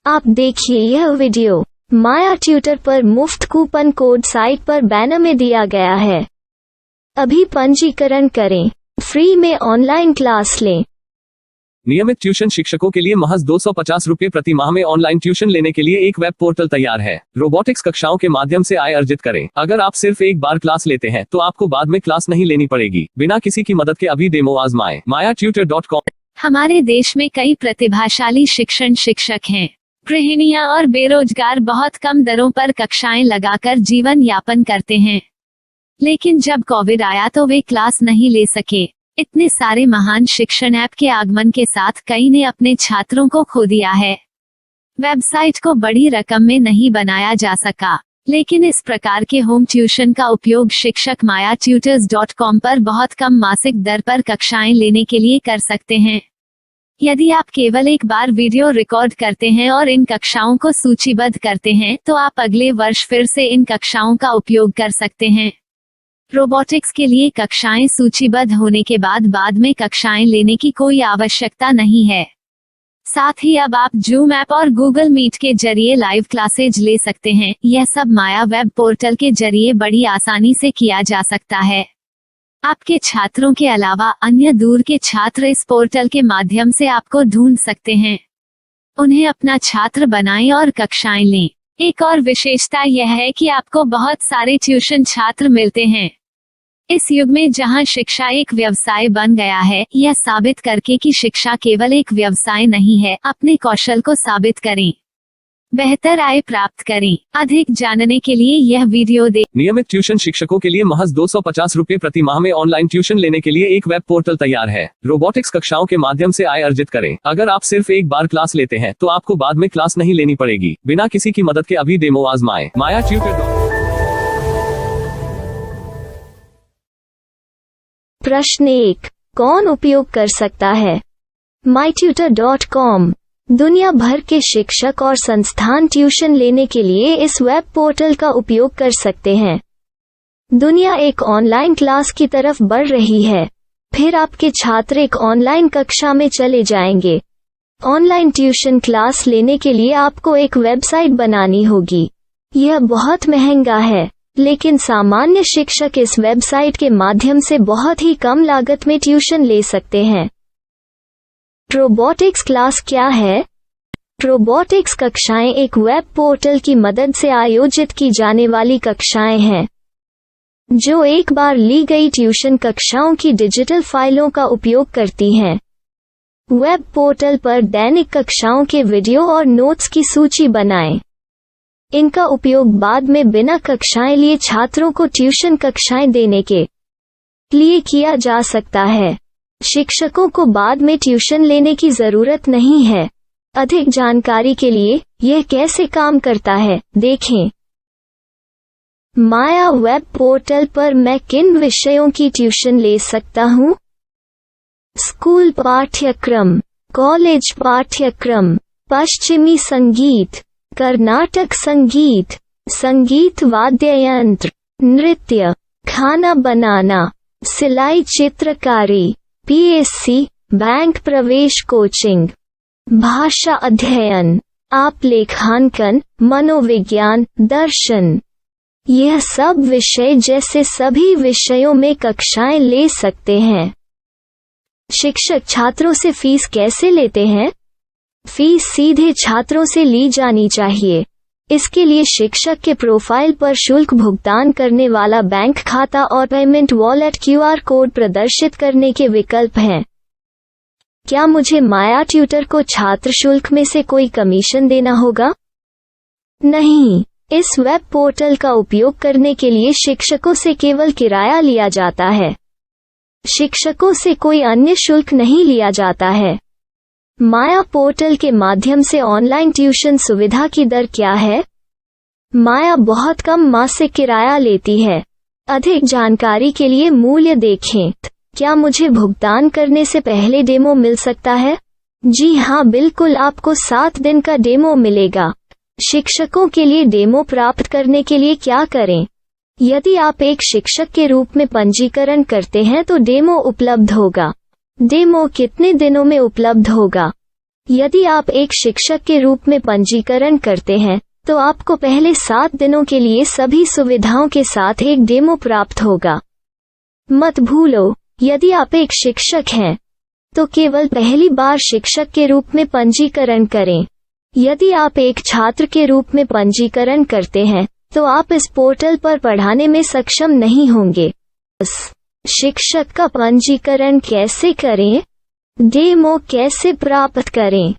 आप देखिए यह वीडियो माया ट्यूटर पर मुफ्त कूपन कोड साइट पर बैनर में दिया गया है। अभी पंजीकरण करें, फ्री में ऑनलाइन क्लास लें। नियमित ट्यूशन शिक्षकों के लिए महज 250 रुपये प्रति माह में ऑनलाइन ट्यूशन लेने के लिए एक वेब पोर्टल तैयार है। रोबोटिक्स कक्षाओं के माध्यम से आय अर्जित करें। अगर आप सिर्फ एक बार क्लास लेते हैं तो आपको बाद में क्लास नहीं लेनी पड़ेगी। बिना किसी की मदद के अभी डेमो आजमाएं। mayaTutor.com। हमारे देश में कई प्रतिभाशाली शिक्षक हैं। गृहिणियां और बेरोजगार बहुत कम दरों पर कक्षाएं लगाकर जीवन यापन करते हैं, लेकिन जब कोविड आया तो वे क्लास नहीं ले सके। इतने सारे महान शिक्षण ऐप के आगमन के साथ कई ने अपने छात्रों को खो दिया है। वेबसाइट को बड़ी रकम में नहीं बनाया जा सका, लेकिन इस प्रकार के होम ट्यूशन का उपयोग शिक्षक mayaTutors.com पर बहुत कम मासिक दर पर कक्षाएं लेने के लिए कर सकते हैं। यदि आप केवल एक बार वीडियो रिकॉर्ड करते हैं और इन कक्षाओं को सूचीबद्ध करते हैं तो आप अगले वर्ष फिर से इन कक्षाओं का उपयोग कर सकते हैं। रोबोटिक्स के लिए कक्षाएं सूचीबद्ध होने के बाद में कक्षाएं लेने की कोई आवश्यकता नहीं है। साथ ही अब आप जूम ऐप और गूगल मीट के जरिए लाइव क्लासेज ले सकते हैं। यह सब माया वेब पोर्टल के जरिए बड़ी आसानी से किया जा सकता है। आपके छात्रों के अलावा अन्य दूर के छात्र इस पोर्टल के माध्यम से आपको ढूंढ सकते हैं। उन्हें अपना छात्र बनाएं और कक्षाएं लें। एक और विशेषता यह है कि आपको बहुत सारे ट्यूशन छात्र मिलते हैं। इस युग में जहां शिक्षा एक व्यवसाय बन गया है, यह साबित करके कि शिक्षा केवल एक व्यवसाय नहीं है, अपने कौशल को साबित करें, बेहतर आय प्राप्त करें। अधिक जानने के लिए यह वीडियो देखें। नियमित ट्यूशन शिक्षकों के लिए महज 250 रुपये प्रति माह में ऑनलाइन ट्यूशन लेने के लिए एक वेब पोर्टल तैयार है। रोबोटिक्स कक्षाओं के माध्यम से आय अर्जित करें। अगर आप सिर्फ एक बार क्लास लेते हैं तो आपको बाद में क्लास नहीं लेनी पड़ेगी। बिना किसी की मदद के अभी डेमो आजमाएं। mayaTutor। प्रश्न 1, कौन उपयोग कर सकता है? myTutor.com। दुनिया भर के शिक्षक और संस्थान ट्यूशन लेने के लिए इस वेब पोर्टल का उपयोग कर सकते हैं। दुनिया एक ऑनलाइन क्लास की तरफ बढ़ रही है। फिर आपके छात्र एक ऑनलाइन कक्षा में चले जाएंगे। ऑनलाइन ट्यूशन क्लास लेने के लिए आपको एक वेबसाइट बनानी होगी। यह बहुत महंगा है, लेकिन सामान्य शिक्षक इस वेबसाइट के माध्यम से बहुत ही कम लागत में ट्यूशन ले सकते हैं। रोबोटिक्स क्लास क्या है? रोबोटिक्स कक्षाएं एक वेब पोर्टल की मदद से आयोजित की जाने वाली कक्षाएं हैं, जो एक बार ली गई ट्यूशन कक्षाओं की डिजिटल फाइलों का उपयोग करती हैं। वेब पोर्टल पर दैनिक कक्षाओं के वीडियो और नोट्स की सूची बनाएं। इनका उपयोग बाद में बिना कक्षाएं लिए छात्रों को ट्यूशन कक्षाएं देने के लिए किया जा सकता है। शिक्षकों को बाद में ट्यूशन लेने की जरूरत नहीं है। अधिक जानकारी के लिए यह कैसे काम करता है, देखें। माया वेब पोर्टल पर मैं किन विषयों की ट्यूशन ले सकता हूँ? स्कूल पाठ्यक्रम, कॉलेज पाठ्यक्रम, पश्चिमी संगीत, कर्नाटक संगीत, संगीत वाद्य यंत्र, नृत्य, खाना बनाना, सिलाई चित्रकारी, PSC, बैंक प्रवेश कोचिंग, भाषा अध्ययन, आप लेखांकन, मनोविज्ञान, दर्शन। यह सब विषय जैसे सभी विषयों में कक्षाएं ले सकते हैं। शिक्षक छात्रों से फीस कैसे लेते हैं? फीस सीधे छात्रों से ली जानी चाहिए। इसके लिए शिक्षक के प्रोफाइल पर शुल्क भुगतान करने वाला बैंक खाता और पेमेंट वॉलेट QR कोड प्रदर्शित करने के विकल्प हैं। क्या मुझे माया ट्यूटर को छात्र शुल्क में से कोई कमीशन देना होगा? नहीं, इस वेब पोर्टल का उपयोग करने के लिए शिक्षकों से केवल किराया लिया जाता है। शिक्षकों से कोई अन्य शुल्क नहीं लिया जाता है। माया पोर्टल के माध्यम से ऑनलाइन ट्यूशन सुविधा की दर क्या है? माया बहुत कम मासिक किराया लेती है। अधिक जानकारी के लिए मूल्य देखें। क्या मुझे भुगतान करने से पहले डेमो मिल सकता है? जी हाँ, बिल्कुल, आपको 7 दिन का डेमो मिलेगा। शिक्षकों के लिए डेमो प्राप्त करने के लिए क्या करें? यदि आप एक शिक्षक के रूप में पंजीकरण करते हैं तो डेमो उपलब्ध होगा। डेमो कितने दिनों में उपलब्ध होगा? यदि आप एक शिक्षक के रूप में पंजीकरण करते हैं तो आपको पहले 7 दिनों के लिए सभी सुविधाओं के साथ एक डेमो प्राप्त होगा। मत भूलो, यदि आप एक शिक्षक हैं तो केवल पहली बार शिक्षक के रूप में पंजीकरण करें। यदि आप एक छात्र के रूप में पंजीकरण करते हैं तो आप इस पोर्टल पर पढ़ाने में सक्षम नहीं होंगे। शिक्षक का पंजीकरण कैसे करें? डेमो कैसे प्राप्त करें?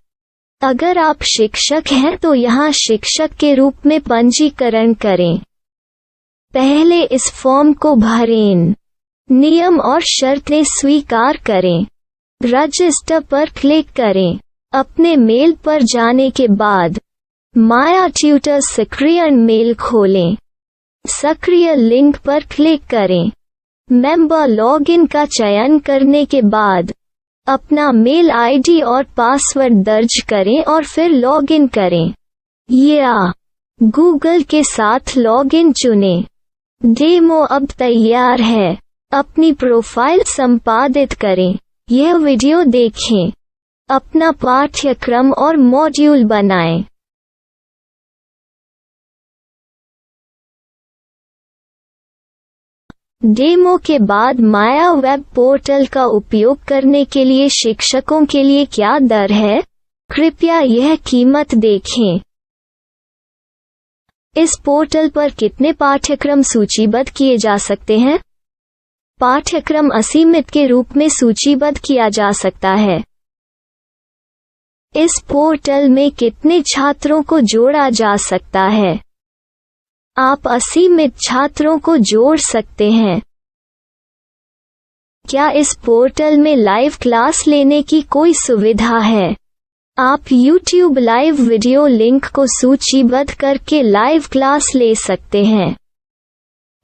अगर आप शिक्षक हैं तो यहाँ शिक्षक के रूप में पंजीकरण करें। पहले इस फॉर्म को भरें। नियम और शर्तें स्वीकार करें। रजिस्टर पर क्लिक करें। अपने मेल पर जाने के बाद माया ट्यूटर सक्रिय मेल खोलें। सक्रिय लिंक पर क्लिक करें। मेंबर लॉगिन का चयन करने के बाद अपना मेल आईडी और पासवर्ड दर्ज करें और फिर लॉगिन करें या गूगल के साथ लॉगिन चुनें। डेमो अब तैयार है। अपनी प्रोफाइल संपादित करें। यह वीडियो देखें। अपना पाठ्यक्रम और मॉड्यूल बनाएं। डेमो के बाद माया वेब पोर्टल का उपयोग करने के लिए शिक्षकों के लिए क्या दर है? कृपया यह कीमत देखें। इस पोर्टल पर कितने पाठ्यक्रम सूचीबद्ध किए जा सकते हैं? पाठ्यक्रम असीमित के रूप में सूचीबद्ध किया जा सकता है। इस पोर्टल में कितने छात्रों को जोड़ा जा सकता है? आप असीमित छात्रों को जोड़ सकते हैं। क्या इस पोर्टल में लाइव क्लास लेने की कोई सुविधा है? आप YouTube लाइव वीडियो लिंक को सूचीबद्ध करके लाइव क्लास ले सकते हैं।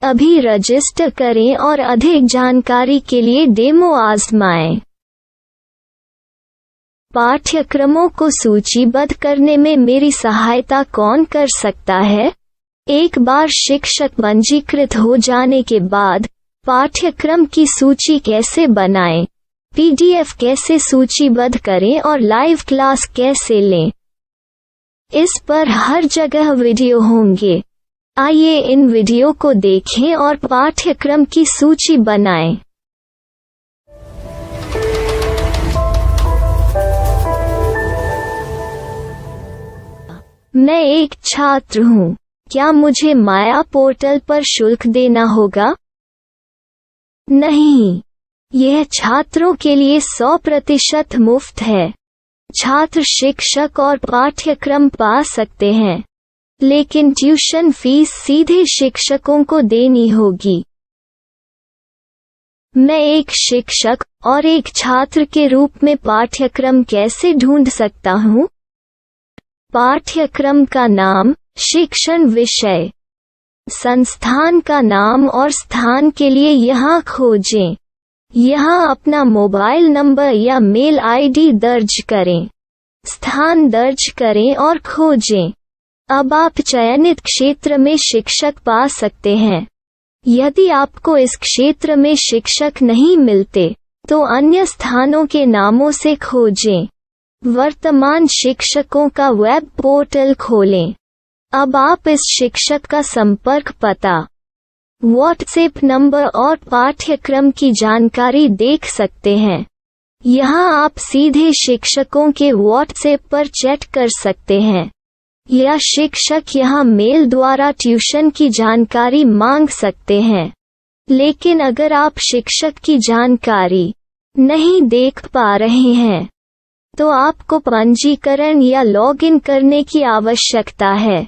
अभी रजिस्टर करें और अधिक जानकारी के लिए डेमो आजमाएं। पाठ्यक्रमों को सूचीबद्ध करने में मेरी सहायता कौन कर सकता है? एक बार शिक्षक पंजीकृत हो जाने के बाद पाठ्यक्रम की सूची कैसे बनाएं, PDF कैसे सूचीबद्ध करें और लाइव क्लास कैसे लें, इस पर हर जगह वीडियो होंगे। आइए इन वीडियो को देखें और पाठ्यक्रम की सूची बनाएं। मैं एक छात्र हूँ। क्या मुझे माया पोर्टल पर शुल्क देना होगा? नहीं, यह छात्रों के लिए 100% मुफ्त है। छात्र शिक्षक और पाठ्यक्रम पा सकते हैं, लेकिन ट्यूशन फीस सीधे शिक्षकों को देनी होगी। मैं एक शिक्षक और एक छात्र के रूप में पाठ्यक्रम कैसे ढूंढ सकता हूँ? पाठ्यक्रम का नाम, शिक्षण विषय, संस्थान का नाम और स्थान के लिए यहाँ खोजें। यहाँ अपना मोबाइल नंबर या मेल आईडी दर्ज करें। स्थान दर्ज करें और खोजें। अब आप चयनित क्षेत्र में शिक्षक पा सकते हैं। यदि आपको इस क्षेत्र में शिक्षक नहीं मिलते तो अन्य स्थानों के नामों से खोजें। वर्तमान शिक्षकों का वेब पोर्टल खोलें। अब आप इस शिक्षक का संपर्क पता, व्हाट्सएप नंबर और पाठ्यक्रम की जानकारी देख सकते हैं। यहाँ आप सीधे शिक्षकों के व्हाट्सएप पर चैट कर सकते हैं या शिक्षक यहाँ मेल द्वारा ट्यूशन की जानकारी मांग सकते हैं। लेकिन अगर आप शिक्षक की जानकारी नहीं देख पा रहे हैं तो आपको पंजीकरण या लॉगिन करने की आवश्यकता है।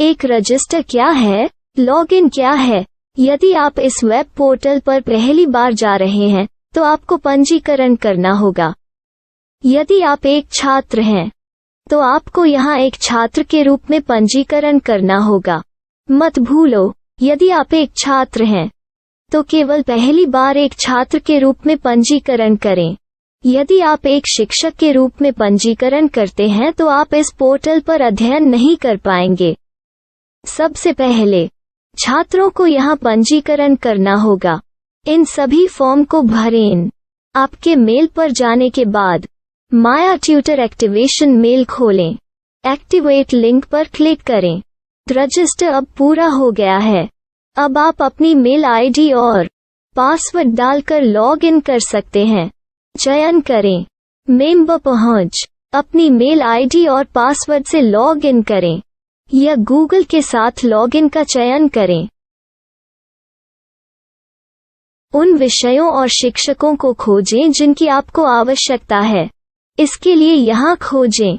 एक रजिस्टर क्या है? लॉगिन क्या है? यदि आप इस वेब पोर्टल पर पहली बार जा रहे हैं तो आपको पंजीकरण करना होगा। यदि आप एक छात्र हैं तो आपको यहाँ एक छात्र के रूप में पंजीकरण करना होगा। मत भूलो, यदि आप एक छात्र हैं तो केवल पहली बार एक छात्र के रूप में पंजीकरण करें। यदि आप एक शिक्षक के रूप में पंजीकरण करते हैं तो आप इस पोर्टल पर अध्ययन नहीं कर पाएंगे। सबसे पहले छात्रों को यहाँ पंजीकरण करना होगा। इन सभी फॉर्म को भरें। आपके मेल पर जाने के बाद माया ट्यूटर एक्टिवेशन मेल खोलें। एक्टिवेट लिंक पर क्लिक करें। रजिस्टर अब पूरा हो गया है। अब आप अपनी मेल आईडी और पासवर्ड डालकर लॉग इन कर सकते हैं। चयन करें मेंबर पहुंच। अपनी मेल आईडी और पासवर्ड से लॉग इन करें या गूगल के साथ लॉग इन का चयन करें। उन विषयों और शिक्षकों को खोजें जिनकी आपको आवश्यकता है। इसके लिए यहाँ खोजें